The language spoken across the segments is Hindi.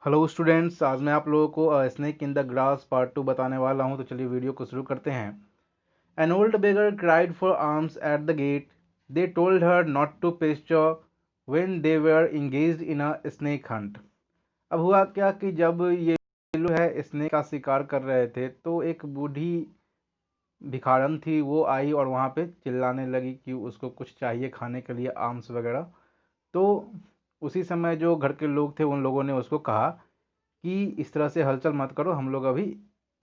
हेलो स्टूडेंट्स, आज मैं आप लोगों को snake in the grass part 2 बताने वाला हूं। तो चलिए वीडियो को शुरू करते हैं। An old beggar cried for alms at the gate. They told her not to pester when they were engaged in a snake hunt. अब हुआ क्या कि जब ये लोग है स्नेक का शिकार कर रहे थे तो एक बूढ़ी भिखारन थी, वो आई और वहाँ पे चिल्लाने लगी कि उसको कुछ चाहिए खाने के लिए, आर्म्स वगैरह। तो उसी समय जो घर के लोग थे उन लोगों ने उसको कहा कि इस तरह से हलचल मत करो, हम लोग अभी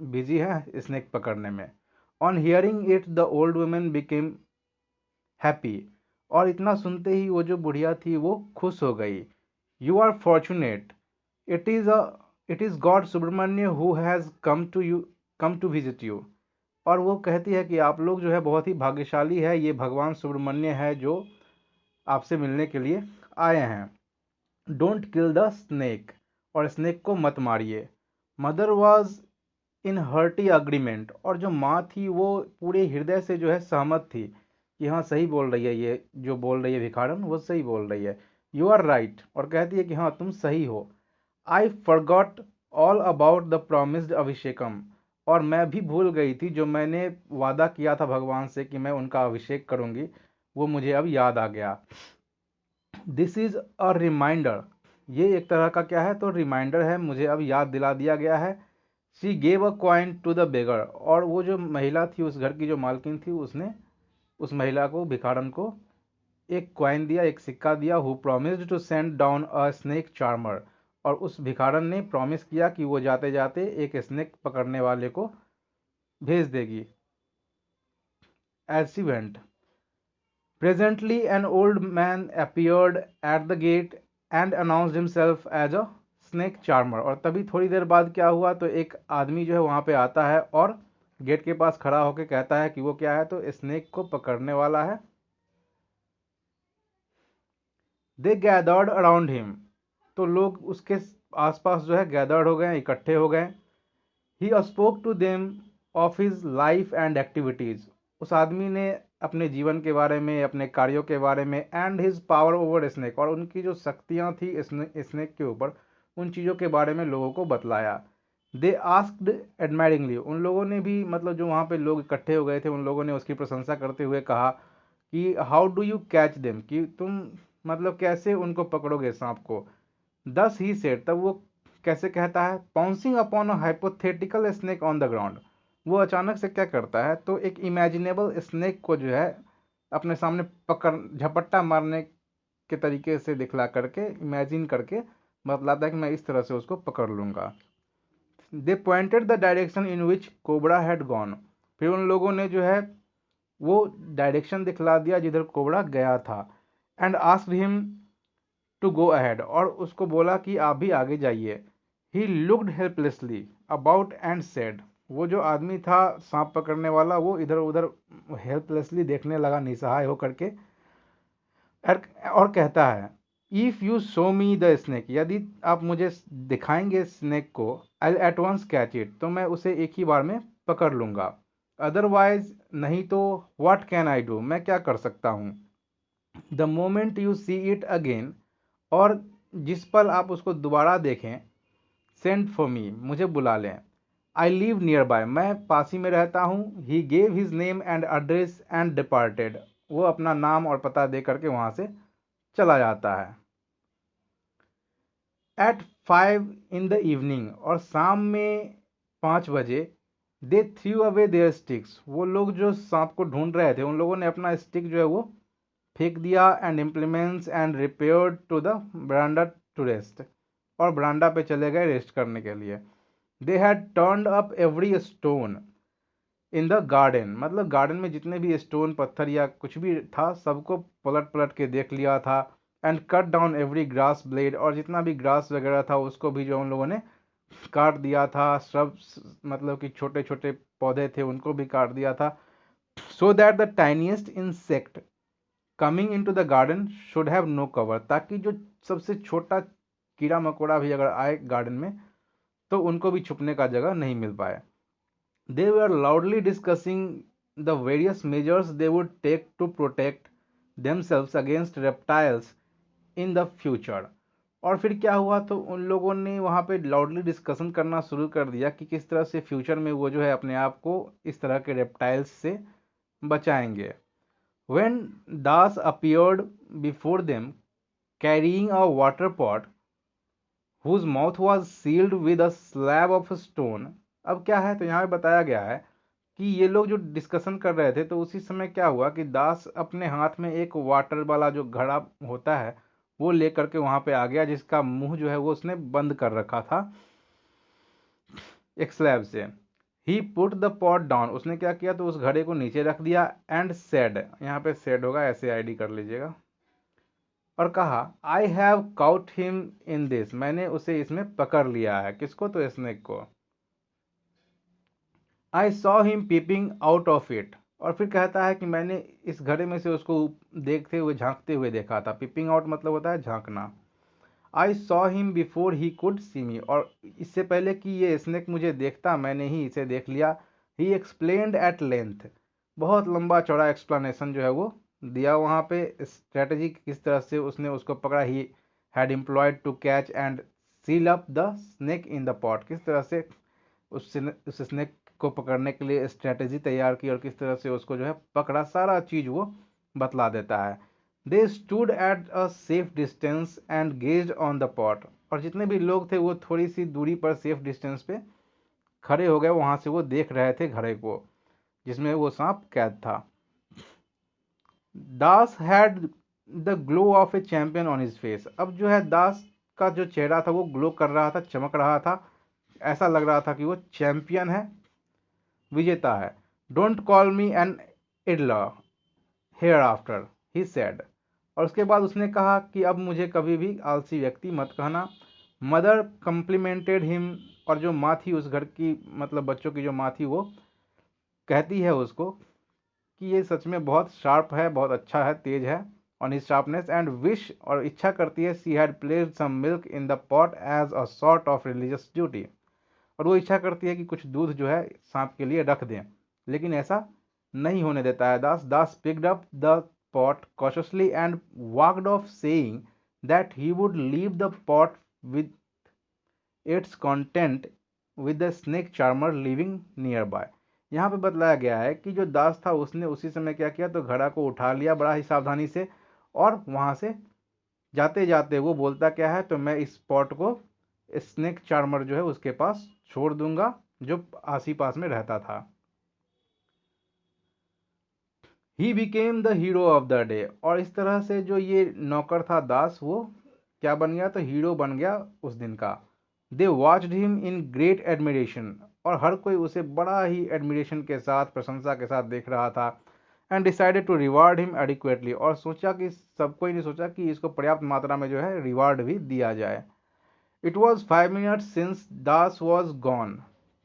बिजी हैं स्नेक पकड़ने में। On hearing it the old women became happy. और इतना सुनते ही वो जो बुढ़िया थी वो खुश हो गई। You are fortunate, it is a it is God Subramanya who has come to visit you. और वो कहती है कि आप लोग जो है बहुत ही भाग्यशाली है, ये भगवान सुब्रमण्य है जो आपसे मिलने के लिए आए हैं। डोंट किल द स्नेक, और स्नेक को मत मारिए। Mother was in hearty agreement, और जो माँ थी वो पूरे हृदय से जो है सहमत थी कि हाँ सही बोल रही है, ये जो बोल रही है भिखारन वो सही बोल रही है। यू आर राइट, और कहती है कि हाँ तुम सही हो। I forgot all about the promised abhishekam, और मैं भी भूल गई थी जो मैंने वादा किया था भगवान से कि मैं उनका अभिषेक करूंगी, वो मुझे अब याद आ गया। दिस इज अ रिमाइंडर, ये एक तरह का क्या है, तो रिमाइंडर है, मुझे अब याद दिला दिया गया है। She gave a coin to the beggar, और वो जो महिला थी उस घर की जो मालकिन थी उसने उस महिला को, भिखारन को, एक कॉइन दिया, एक सिक्का दिया। Who promised to send down a snake charmer, और उस भिखारन ने प्रॉमिस किया कि वो जाते जाते एक स्नेक पकड़ने वाले को भेज देगी। As she went, presently an old man appeared at the gate and announced himself as a snake charmer। और तभी थोड़ी देर बाद क्या हुआ, तो एक आदमी जो है वहाँ पे आता है और गेट के पास खड़ा होकर कहता है कि वो क्या है, तो स्नेक को पकड़ने वाला है। दे गैदर्ड अराउंड हिम, तो लोग उसके आसपास जो है गैदर्ड हो गए, इकट्ठे हो गए। He spoke to them of his life and activities, उस आदमी ने अपने जीवन के बारे में, अपने कार्यों के बारे में, and his power over snake, और उनकी जो शक्तियाँ थी स्नेक के ऊपर, उन चीज़ों के बारे में लोगों को बतलाया। दे आस्क्ड एडमायरिंगली, उन लोगों ने भी, मतलब जो वहाँ पे लोग इकट्ठे हो गए थे उन लोगों ने उसकी प्रशंसा करते हुए कहा कि how do you catch them, कि तुम मतलब कैसे उनको पकड़ोगे सांप को। दस ही सेड, तब वो कैसे कहता है, pouncing upon a hypothetical snake on the ground, वो अचानक से क्या करता है, तो एक इमेजिनेबल स्नेक को जो है अपने सामने पकड़, झपट्टा मारने के तरीके से दिखला करके, इमेजिन करके बतलाता है कि मैं इस तरह से उसको पकड़ लूंगा। They pointed the direction in which cobra had gone, फिर उन लोगों ने जो है वो डायरेक्शन दिखला दिया जिधर कोबरा गया था। And asked him to go ahead, और उसको बोला कि आप भी आगे जाइए। He looked helplessly about and said, वो जो आदमी था सांप पकड़ने वाला वो इधर उधर हेल्पलेसली देखने लगा, निसहाय होकर के। और कहता है, if you show me the snake, यदि आप मुझे दिखाएंगे स्नेक को, आई एट वंस कैच इट, तो मैं उसे एक ही बार में पकड़ लूंगा। अदरवाइज, नहीं तो व्हाट कैन आई डू, मैं क्या कर सकता हूँ। The moment you see it again, और जिस पल आप उसको दोबारा देखें, सेंड फॉर मी, मुझे बुला लें। आई लिव नियर बाय, मैं पास ही में रहता हूँ। He gave his name and address and departed, वो अपना नाम और पता दे करके वहाँ से चला जाता है। एट 5 इन द इवनिंग, और शाम में 5 बजे, दे थ्रू अवे देयर स्टिक्स, वो लोग जो सांप को ढूंढ रहे थे उन लोगों ने अपना स्टिक जो है वो फेंक दिया। And implements and repaired to the verandah to rest, और बरांडा पे चले गए रेस्ट करने के लिए। They had turned up every stone in the garden, मतलब गार्डन में जितने भी स्टोन, पत्थर या कुछ भी था सबको पलट पलट के देख लिया था। And cut down every grass blade, और जितना भी ग्रास वगैरह था उसको भी जो उन लोगों ने काट दिया था। श्रब्स, मतलब कि छोटे छोटे पौधे थे उनको भी काट दिया था। So that the tiniest insect coming in to the garden should have no cover, ताकि जो सबसे छोटा कीड़ा मकोड़ा भी अगर आए गार्डन में तो उनको भी छुपने का जगह नहीं मिल पाए। They were loudly discussing the various measures they would take to protect themselves against reptiles in the future। और फिर क्या हुआ, तो उन लोगों ने वहाँ पे लाउडली डिस्कशन करना शुरू कर दिया कि किस तरह से फ्यूचर में वो जो है अपने आप को इस तरह के रेप्टाइल्स से बचाएंगे। When Das appeared before them carrying a water pot whose mouth was sealed with a slab of stone। अब क्या है, तो यहाँ पे बताया गया है कि ये लोग जो डिस्कशन कर रहे थे, तो उसी समय क्या हुआ कि दास अपने हाथ में एक वाटर वाला जो घड़ा होता है वो लेकर के वहां पे आ गया, जिसका मुंह जो है वो उसने बंद कर रखा था एक स्लैब से। ही पुट द पॉट डाउन, उसने क्या किया, तो उस घड़े को नीचे रख दिया। एंड सेड, यहाँ पे सेड होगा, ऐसे आईडी कर लीजिएगा, और कहा I have cout him in this, मैंने उसे इसमें पकड़ लिया है। किसको, तो स्नेक को। I saw him peeping out of it, और फिर कहता है कि मैंने इस घड़े में से उसको देखते हुए झांकते हुए देखा था। पीपिंग आउट मतलब होता है झांकना। I saw him before he could see me, और इससे पहले कि ये स्नेक मुझे देखता मैंने ही इसे देख लिया। ही एक्सप्लेन्ड एट लेंथ, बहुत लंबा चौड़ा एक्सप्लेनेशन जो है वो दिया वहाँ पे, स्ट्रेटजी किस तरह से उसने उसको पकड़ा। He had employed to catch and seal up the snake in the pot, किस तरह से उस स्नेक को पकड़ने के लिए स्ट्रेटजी तैयार की और किस तरह से उसको जो है पकड़ा, सारा चीज वो बतला देता है। They stood at a safe distance and gazed on the pot, और जितने भी लोग थे वो थोड़ी सी दूरी पर सेफ डिस्टेंस पे खड़े हो गए, वहां से वो देख रहे थे घड़े को जिसमें वो सांप कैद था। Das had the glow of a champion on his face, अब जो है दास का जो चेहरा था वो ग्लो कर रहा था, चमक रहा था, ऐसा लग रहा था कि वो चैंपियन है, विजेता है। Don't call me an idler hereafter, he said, और उसके बाद उसने कहा कि अब मुझे कभी भी आलसी व्यक्ति मत कहना। मदर कम्प्लीमेंटेड हिम, और जो माँ थी उस घर की, मतलब बच्चों की जो माँ थी, वो कहती है उसको कि ये सच में बहुत शार्प है, बहुत अच्छा है, तेज है, on his sharpness. And wish, और इच्छा करती है, she had placed some milk in the pot as a sort of religious duty, और वो इच्छा करती है कि कुछ दूध जो है सांप के लिए रख दें, लेकिन ऐसा नहीं होने देता है Das. Das picked up the pot cautiously and walked off, saying that he would leave the pot with its content with the snake charmer living nearby। यहाँ पे बतलाया गया है कि जो दास था उसने उसी समय क्या किया, तो घड़ा को उठा लिया बड़ा ही सावधानी से, और वहां से जाते जाते वो बोलता क्या है, तो मैं इस पॉट को स्नेक चार्मर जो है उसके पास छोड़ दूंगा जो आसी पास में रहता था। He became the hero of the day, और इस तरह से जो ये नौकर था दास, वो क्या बन गया, तो हीरो बन गया उस दिन का। They watched him in great admiration, और हर कोई उसे बड़ा ही एडमिरेशन के साथ, प्रशंसा के साथ देख रहा था। And decided to reward him adequately, और सोचा कि सब कोई ने सोचा कि इसको पर्याप्त मात्रा में जो है रिवार्ड भी दिया जाए। It was 5 minute since Das was gone,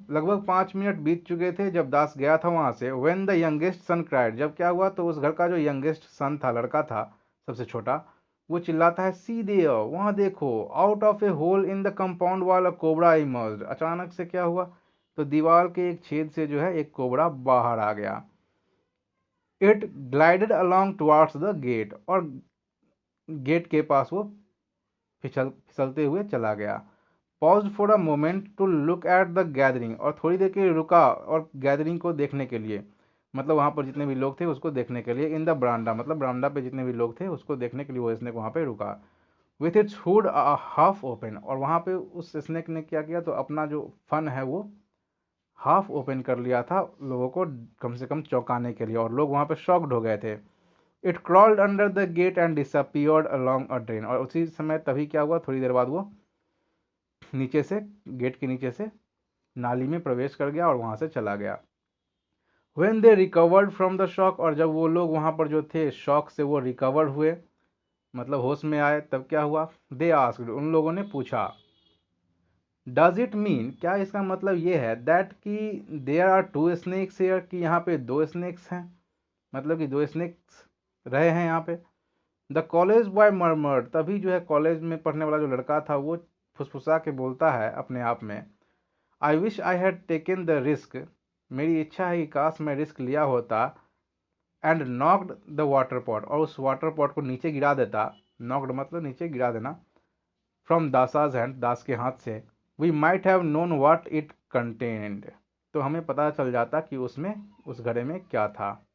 लगभग 5 मिनट बीत चुके थे जब दास गया था वहां से। When the youngest son cried, जब क्या हुआ, तो उस घर का जो यंगेस्ट सन था, लड़का था सबसे छोटा, वो चिल्लाता है सी देयर, वहां देखो। Out of a hole in the compound wall a cobra emerged, अचानक से क्या हुआ, तो दीवार के एक छेद से जो है एक कोबरा बाहर आ गया। It glided along towards the gate, और गेट के पास वो फिसलते हुए चला गया। Paused for a moment to look at the gathering, और थोड़ी देर के लिए रुका और गैदरिंग को देखने के लिए, मतलब वहां पर जितने भी लोग थे उसको देखने के लिए। इन द बरांडा, मतलब बरांडा पे जितने भी लोग थे उसको देखने के लिए वो स्नेक वहां पे रुका। With its hood half open, और वहां पे उस स्नेक ने क्या किया, तो अपना जो फन है वो हाफ ओपन कर लिया था, लोगों को कम से कम चौंकाने के लिए, और लोग वहां पे शॉक्ड हो गए थे। It crawled under the gate and disappeared along a drain, और उसी समय तभी क्या हुआ, थोड़ी देर बाद वो नीचे से, गेट के नीचे से नाली में प्रवेश कर गया और वहां से चला गया। When they recovered from the shock, और जब वो लोग वहां पर जो थे शॉक से वो रिकवर हुए, मतलब होश में आए, तब क्या हुआ, दे आस्क्ड, उन लोगों ने पूछा, डज इट मीन, क्या इसका मतलब ये है, दैट कि there are two snakes here, कि यहाँ पे दो स्नेक्स हैं, मतलब कि दो स्नेक्स रहे हैं यहाँ पे। द कॉलेज बॉय मर्मर्ड, तभी जो है कॉलेज में पढ़ने वाला जो लड़का था वो फुसफुसा के बोलता है अपने आप में, I wish I had taken the risk, मेरी इच्छा है कि काश मैं रिस्क लिया होता। And knocked the water pot, और उस वाटर पॉट को नीचे गिरा देता। नॉक्ड मतलब नीचे गिरा देना। फ्रॉम दासाज हैंड, दास के हाथ से, we might have known what it contained, तो हमें पता चल जाता कि उसमें, उस घड़े में क्या था।